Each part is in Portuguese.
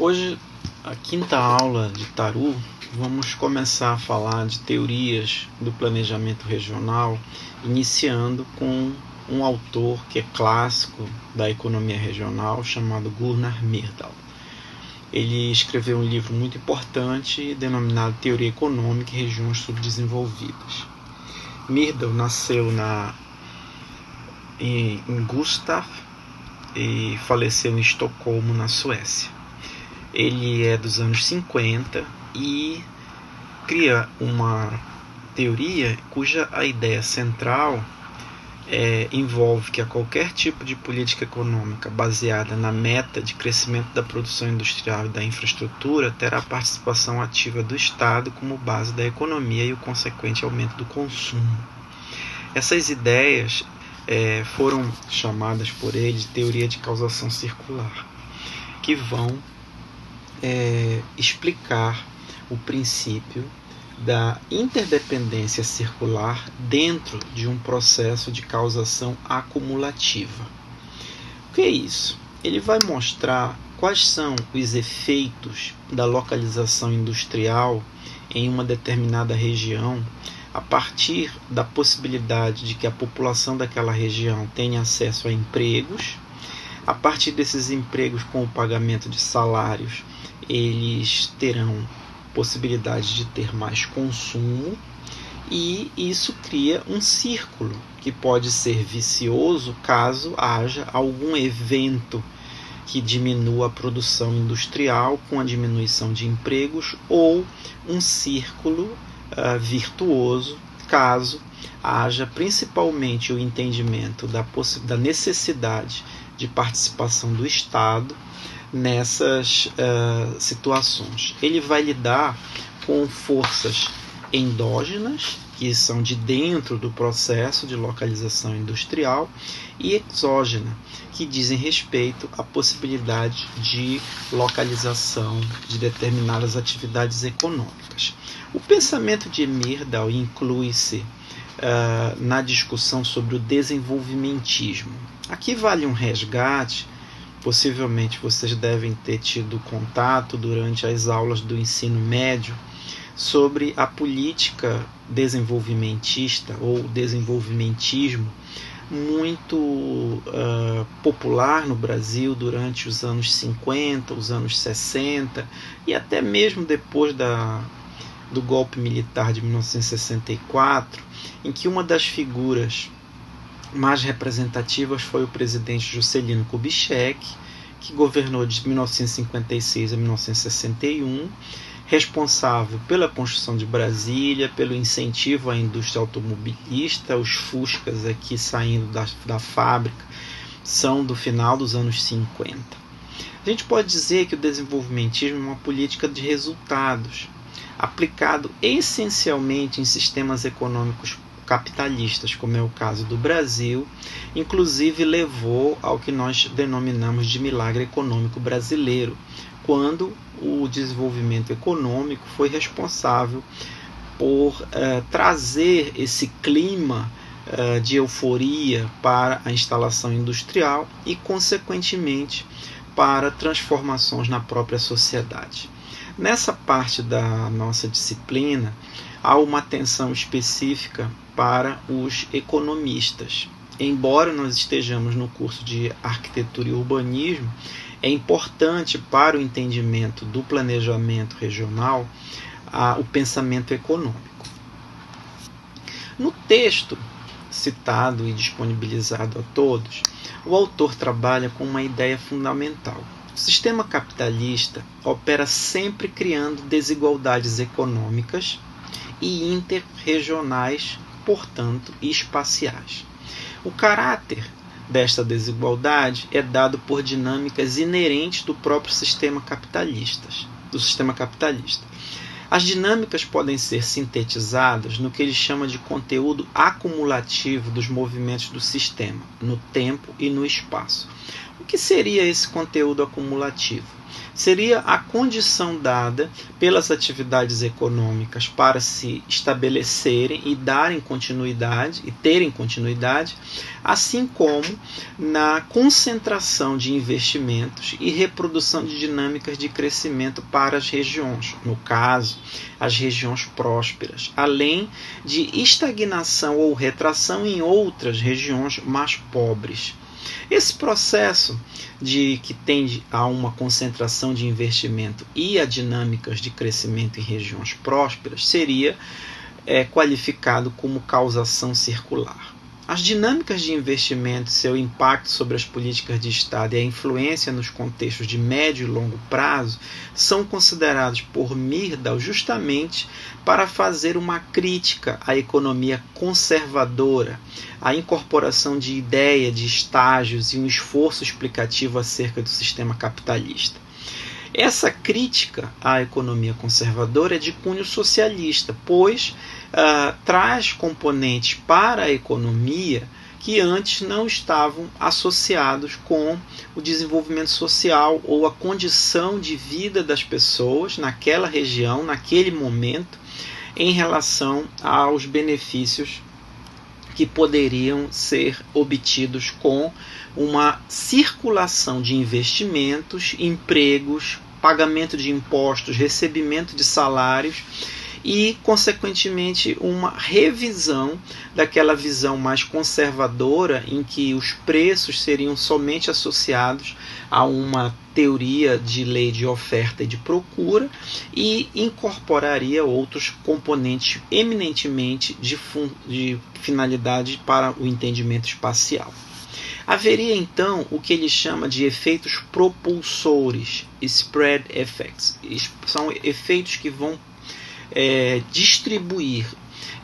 Hoje, a quinta aula de Taru, vamos começar a falar de teorias do planejamento regional, iniciando com um autor que é clássico da economia regional, chamado Gunnar Myrdal. Ele escreveu um livro muito importante denominado Teoria Econômica e Regiões Subdesenvolvidas. Myrdal nasceu em Gustav e faleceu em Estocolmo, na Suécia. Ele é dos anos 50 e cria uma teoria cuja a ideia central envolve que a qualquer tipo de política econômica baseada na meta de crescimento da produção industrial e da infraestrutura terá participação ativa do Estado como base da economia e o consequente aumento do consumo. Essas ideias foram chamadas por ele de teoria de causação circular, que vão explicar o princípio da interdependência circular dentro de um processo de causação acumulativa. O que é isso? Ele vai mostrar quais são os efeitos da localização industrial em uma determinada região a partir da possibilidade de que a população daquela região tenha acesso a empregos. A partir desses empregos, com o pagamento de salários, eles terão possibilidade de ter mais consumo, e isso cria um círculo que pode ser vicioso caso haja algum evento que diminua a produção industrial com a diminuição de empregos, ou um círculo virtuoso caso haja principalmente o entendimento da necessidade de participação do Estado nessas situações. Ele vai lidar com forças endógenas, que são de dentro do processo de localização industrial, e exógena, que dizem respeito à possibilidade de localização de determinadas atividades econômicas. O pensamento de Myrdal inclui-se na discussão sobre o desenvolvimentismo. Aqui vale um resgate. Possivelmente vocês devem ter tido contato durante as aulas do ensino médio sobre a política desenvolvimentista ou desenvolvimentismo, muito popular no Brasil durante os anos 50, os anos 60 e até mesmo depois do golpe militar de 1964, em que uma das figuras mais representativas foi o presidente Juscelino Kubitschek, que governou de 1956 a 1961, responsável pela construção de Brasília, pelo incentivo à indústria automobilista. Os Fuscas aqui saindo da fábrica são do final dos anos 50. A gente pode dizer que o desenvolvimentismo é uma política de resultados, aplicado essencialmente em sistemas econômicos capitalistas, como é o caso do Brasil. Inclusive levou ao que nós denominamos de milagre econômico brasileiro, quando o desenvolvimento econômico foi responsável por trazer esse clima de euforia para a instalação industrial e, consequentemente, para transformações na própria sociedade. Nessa parte da nossa disciplina, há uma atenção específica para os economistas. Embora nós estejamos no curso de Arquitetura e Urbanismo, é importante para o entendimento do planejamento regional o pensamento econômico. No texto citado e disponibilizado a todos, o autor trabalha com uma ideia fundamental. O sistema capitalista opera sempre criando desigualdades econômicas e interregionais, portanto, espaciais. O caráter desta desigualdade é dado por dinâmicas inerentes do próprio sistema capitalista. As dinâmicas podem ser sintetizadas no que ele chama de conteúdo acumulativo dos movimentos do sistema, no tempo e no espaço. O que seria esse conteúdo acumulativo? seria a condição dada pelas atividades econômicas para se estabelecerem e darem continuidade e terem continuidade, assim como na concentração de investimentos e reprodução de dinâmicas de crescimento para as regiões, no caso, as regiões prósperas, além de estagnação ou retração em outras regiões mais pobres. Esse processo que tende a uma concentração de investimento e a dinâmicas de crescimento em regiões prósperas seria qualificado como causação circular. As dinâmicas de investimento, seu impacto sobre as políticas de Estado e a influência nos contextos de médio e longo prazo são considerados por Myrdal justamente para fazer uma crítica à economia conservadora, à incorporação de ideia de estágios e um esforço explicativo acerca do sistema capitalista. Essa crítica à economia conservadora é de cunho socialista, pois traz componentes para a economia que antes não estavam associados com o desenvolvimento social ou a condição de vida das pessoas naquela região, naquele momento, em relação aos benefícios que poderiam ser obtidos com uma circulação de investimentos, empregos, pagamento de impostos, recebimento de salários e, consequentemente, uma revisão daquela visão mais conservadora em que os preços seriam somente associados a uma teoria de lei de oferta e de procura e incorporaria outros componentes eminentemente de finalidade para o entendimento espacial. Haveria então o que ele chama de efeitos propulsores, spread effects. São efeitos que vão distribuir,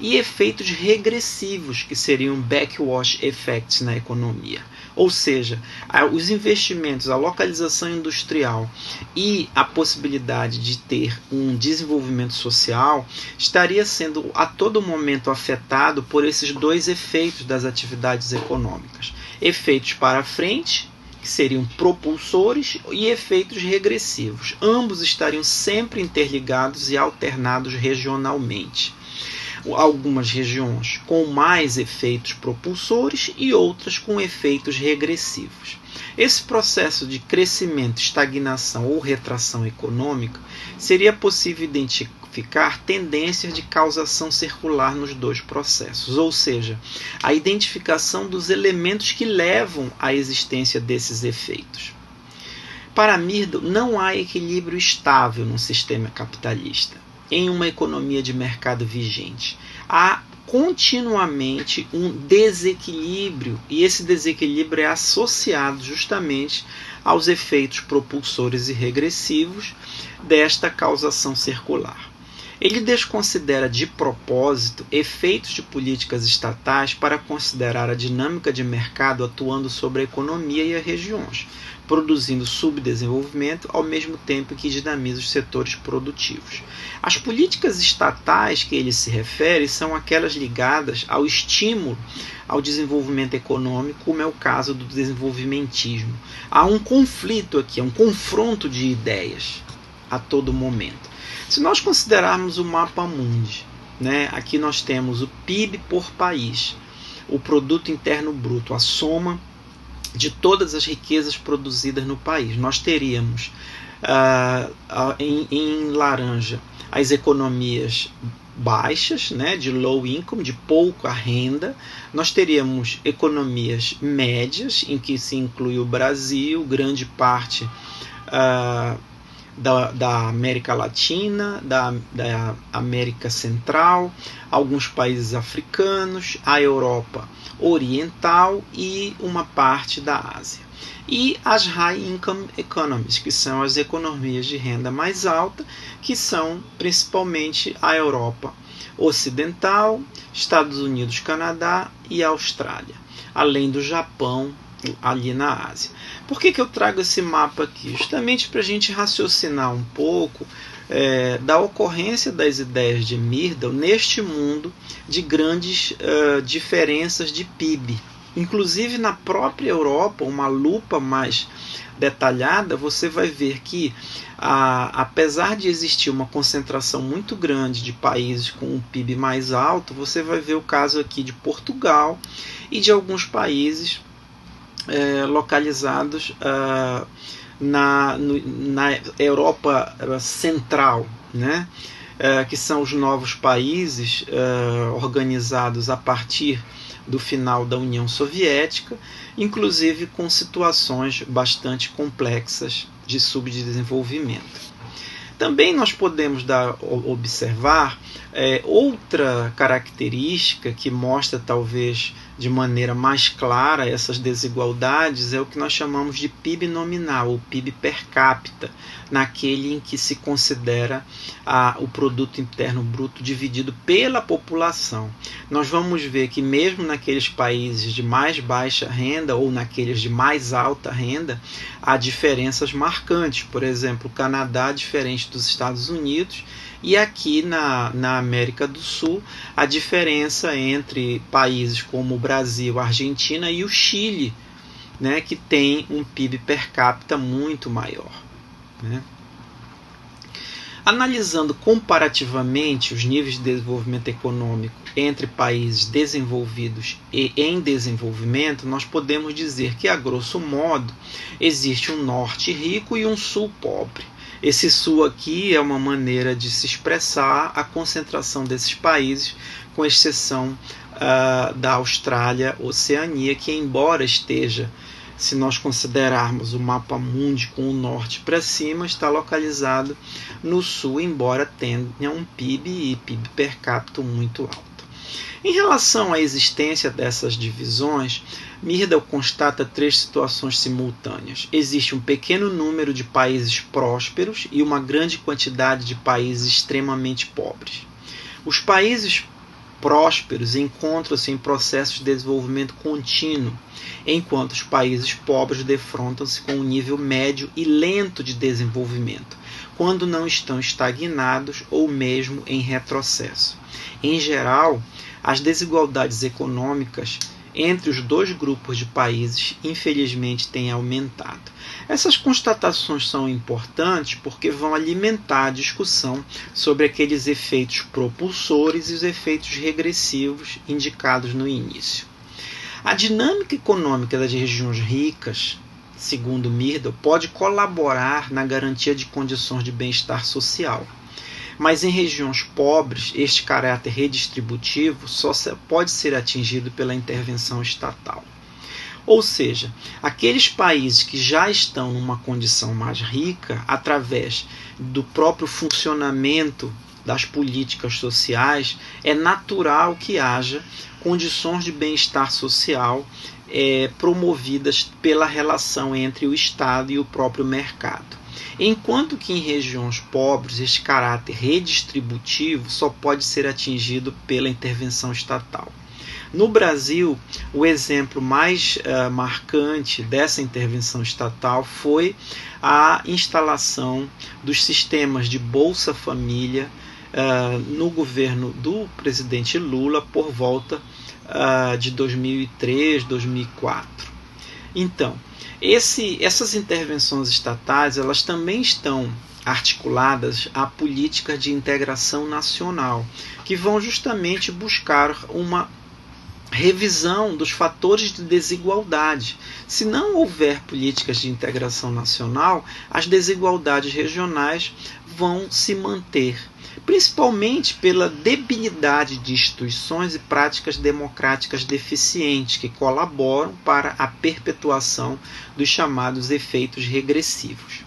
e efeitos regressivos, que seriam backwash effects na economia. Ou seja, os investimentos, a localização industrial e a possibilidade de ter um desenvolvimento social estaria sendo a todo momento afetado por esses dois efeitos das atividades econômicas. Efeitos para frente, que seriam propulsores, e efeitos regressivos. Ambos estariam sempre interligados e alternados regionalmente. Algumas regiões com mais efeitos propulsores e outras com efeitos regressivos. Esse processo de crescimento, estagnação ou retração econômica seria possível identificar tendências de causação circular nos dois processos, ou seja, a identificação dos elementos que levam à existência desses efeitos. Para Myrdal, não há equilíbrio estável no sistema capitalista, em uma economia de mercado vigente. Há continuamente um desequilíbrio, e esse desequilíbrio é associado justamente aos efeitos propulsores e regressivos desta causação circular. Ele desconsidera de propósito efeitos de políticas estatais para considerar a dinâmica de mercado atuando sobre a economia e as regiões, produzindo subdesenvolvimento ao mesmo tempo que dinamiza os setores produtivos. As políticas estatais que ele se refere são aquelas ligadas ao estímulo ao desenvolvimento econômico, como é o caso do desenvolvimentismo. Há um conflito aqui, um confronto de ideias a todo momento. Se nós considerarmos o mapa mundi, aqui nós temos o PIB por país, o produto interno bruto, a soma de todas as riquezas produzidas no país. Nós teríamos em laranja as economias baixas, de low income, de pouca renda. Nós teríamos economias médias, em que se inclui o Brasil, grande parte da América Latina, da América Central, alguns países africanos, a Europa Oriental e uma parte da Ásia. E as High Income Economies, que são as economias de renda mais alta, que são principalmente a Europa Ocidental, Estados Unidos, Canadá e Austrália, além do Japão ali na Ásia. Por que eu trago esse mapa aqui? Justamente para a gente raciocinar um pouco da ocorrência das ideias de Myrdal neste mundo de grandes diferenças de PIB. Inclusive na própria Europa, uma lupa mais detalhada, você vai ver que, apesar de existir uma concentração muito grande de países com um PIB mais alto, você vai ver o caso aqui de Portugal e de alguns países localizados na Europa Central, né? Que são os novos países organizados a partir do final da União Soviética, inclusive com situações bastante complexas de subdesenvolvimento. Também nós podemos observar outra característica que mostra talvez de maneira mais clara essas desigualdades, é o que nós chamamos de PIB nominal, ou PIB per capita, naquele em que se considera o produto interno bruto dividido pela população. Nós vamos ver que mesmo naqueles países de mais baixa renda ou naqueles de mais alta renda, há diferenças marcantes. Por exemplo, o Canadá, diferente dos Estados Unidos, e aqui na América do Sul, a diferença entre países como o Brasil, a Argentina e o Chile, né, que tem um PIB per capita muito maior, né? Analisando comparativamente os níveis de desenvolvimento econômico entre países desenvolvidos e em desenvolvimento, nós podemos dizer que, a grosso modo, existe um norte rico e um sul pobre. Esse sul aqui é uma maneira de se expressar a concentração desses países, com exceção da Austrália, Oceania, que, embora esteja, se nós considerarmos o mapa mundi com o norte para cima, está localizado no sul, embora tenha um PIB e PIB per capita muito alto. Em relação à existência dessas divisões, Myrdal constata 3 situações simultâneas. Existe um pequeno número de países prósperos e uma grande quantidade de países extremamente pobres. Os países prósperos encontram-se em processo de desenvolvimento contínuo, enquanto os países pobres defrontam-se com um nível médio e lento de desenvolvimento, quando não estão estagnados ou mesmo em retrocesso. Em geral, as desigualdades econômicas entre os dois grupos de países, infelizmente, têm aumentado. Essas constatações são importantes porque vão alimentar a discussão sobre aqueles efeitos propulsores e os efeitos regressivos indicados no início. A dinâmica econômica das regiões ricas, segundo Myrdal, pode colaborar na garantia de condições de bem-estar social. Mas em regiões pobres, este caráter redistributivo só pode ser atingido pela intervenção estatal. Ou seja, aqueles países que já estão numa condição mais rica, através do próprio funcionamento das políticas sociais, é natural que haja condições de bem-estar social promovidas pela relação entre o Estado e o próprio mercado. Enquanto que em regiões pobres, este caráter redistributivo só pode ser atingido pela intervenção estatal. No Brasil, o exemplo mais marcante dessa intervenção estatal foi a instalação dos sistemas de Bolsa Família no governo do presidente Lula por volta de 2003, 2004. Então, essas intervenções estatais, elas também estão articuladas a políticas de integração nacional, que vão justamente buscar uma revisão dos fatores de desigualdade. Se não houver políticas de integração nacional, as desigualdades regionais vão se manter, principalmente pela debilidade de instituições e práticas democráticas deficientes que colaboram para a perpetuação dos chamados efeitos regressivos.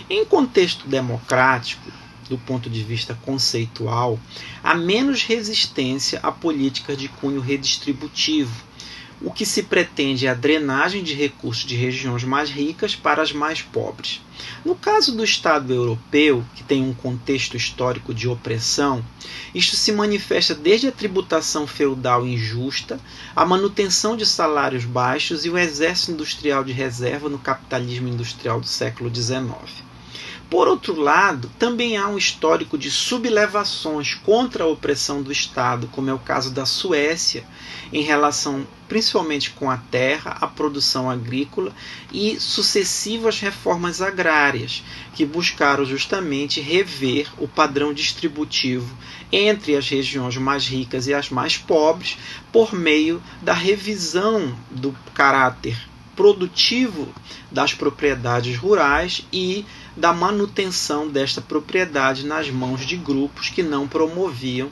Em contexto democrático, do ponto de vista conceitual, há menos resistência a políticas de cunho redistributivo. O que se pretende é a drenagem de recursos de regiões mais ricas para as mais pobres. No caso do Estado europeu, que tem um contexto histórico de opressão, isto se manifesta desde a tributação feudal injusta, a manutenção de salários baixos e o exército industrial de reserva no capitalismo industrial do século XIX. Por outro lado, também há um histórico de sublevações contra a opressão do Estado, como é o caso da Suécia, em relação principalmente com a terra, a produção agrícola e sucessivas reformas agrárias, que buscaram justamente rever o padrão distributivo entre as regiões mais ricas e as mais pobres, por meio da revisão do caráter produtivo das propriedades rurais e da manutenção desta propriedade nas mãos de grupos que não promoviam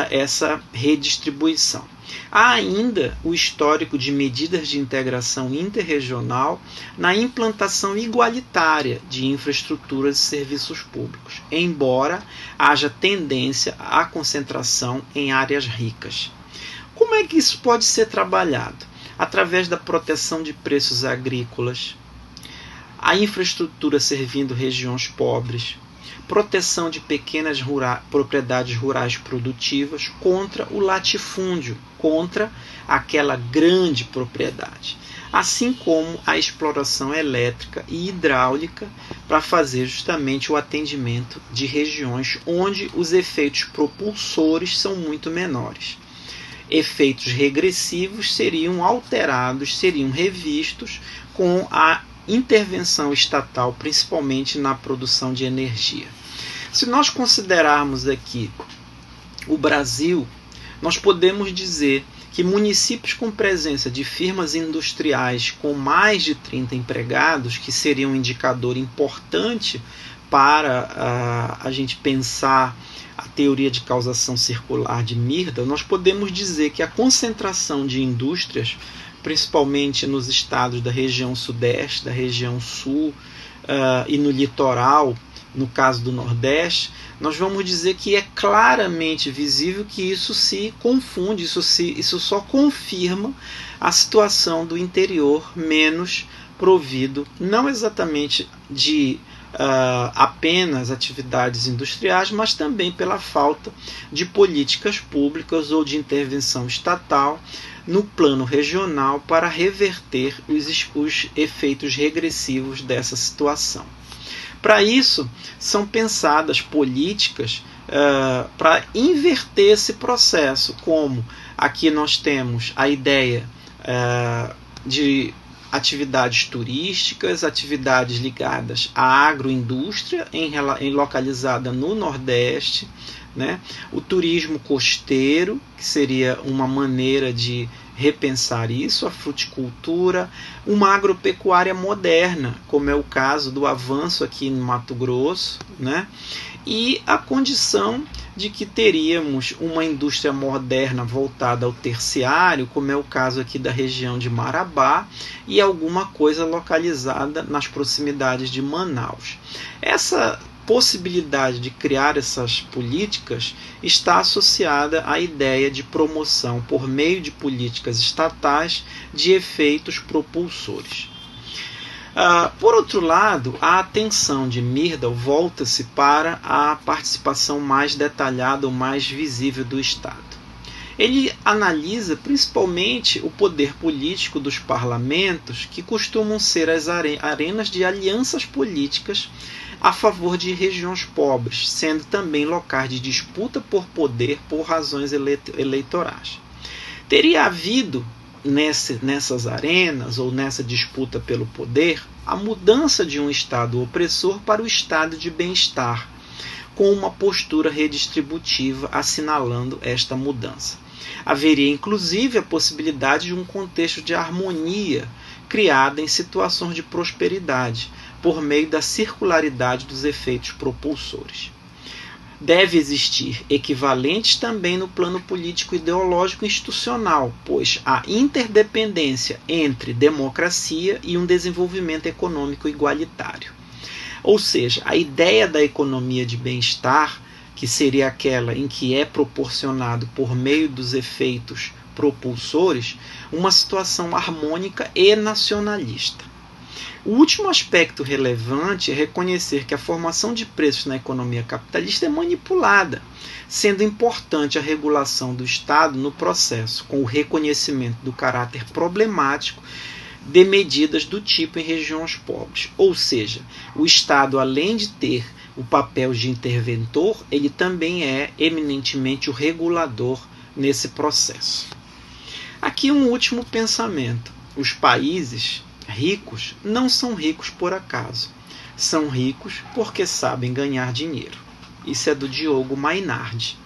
essa redistribuição. Há ainda o histórico de medidas de integração interregional na implantação igualitária de infraestruturas e serviços públicos, embora haja tendência à concentração em áreas ricas. Como é que isso pode ser trabalhado? Através da proteção de preços agrícolas, a infraestrutura servindo regiões pobres, proteção de pequenas propriedades rurais produtivas contra o latifúndio, contra aquela grande propriedade, assim como a exploração elétrica e hidráulica para fazer justamente o atendimento de regiões onde os efeitos propulsores são muito menores. Efeitos regressivos seriam alterados, seriam revistos com a intervenção estatal, principalmente na produção de energia. Se nós considerarmos aqui o Brasil, nós podemos dizer que municípios com presença de firmas industriais com mais de 30 empregados, que seria um indicador importante para a gente pensar a teoria de causação circular de Myrdal, nós podemos dizer que a concentração de indústrias, principalmente nos estados da região sudeste, da região sul e no litoral, no caso do Nordeste, nós vamos dizer que é claramente visível que isso se confunde, isso só confirma a situação do interior menos provido, não exatamente de apenas atividades industriais, mas também pela falta de políticas públicas ou de intervenção estatal no plano regional para reverter os efeitos regressivos dessa situação. Para isso, são pensadas políticas para inverter esse processo, como aqui nós temos a ideia de atividades turísticas, atividades ligadas à agroindústria localizada no Nordeste, né? O turismo costeiro, que seria uma maneira de repensar isso, a fruticultura, uma agropecuária moderna, como é o caso do avanço aqui no Mato Grosso, né? E a condição de que teríamos uma indústria moderna voltada ao terciário, como é o caso aqui da região de Marabá, e alguma coisa localizada nas proximidades de Manaus. Essa possibilidade de criar essas políticas está associada à ideia de promoção, por meio de políticas estatais, de efeitos propulsores. Por outro lado, a atenção de Myrdal volta-se para a participação mais detalhada ou mais visível do Estado. Ele analisa principalmente o poder político dos parlamentos, que costumam ser as arenas de alianças políticas a favor de regiões pobres, sendo também locais de disputa por poder por razões eleitorais. Teria havido nessas arenas ou nessa disputa pelo poder a mudança de um estado opressor para o estado de bem-estar, com uma postura redistributiva assinalando esta mudança. Haveria inclusive a possibilidade de um contexto de harmonia criada em situações de prosperidade, por meio da circularidade dos efeitos propulsores. Deve existir equivalentes também no plano político, ideológico e institucional, pois há interdependência entre democracia e um desenvolvimento econômico igualitário. Ou seja, a ideia da economia de bem-estar, que seria aquela em que é proporcionado por meio dos efeitos propulsores, uma situação harmônica e nacionalista. O último aspecto relevante é reconhecer que a formação de preços na economia capitalista é manipulada, sendo importante a regulação do Estado no processo, com o reconhecimento do caráter problemático de medidas do tipo em regiões pobres. Ou seja, o Estado, além de ter o papel de interventor, ele também é eminentemente o regulador nesse processo. Aqui um último pensamento. Os países ricos não são ricos por acaso. São ricos porque sabem ganhar dinheiro. Isso é do Diogo Mainardi.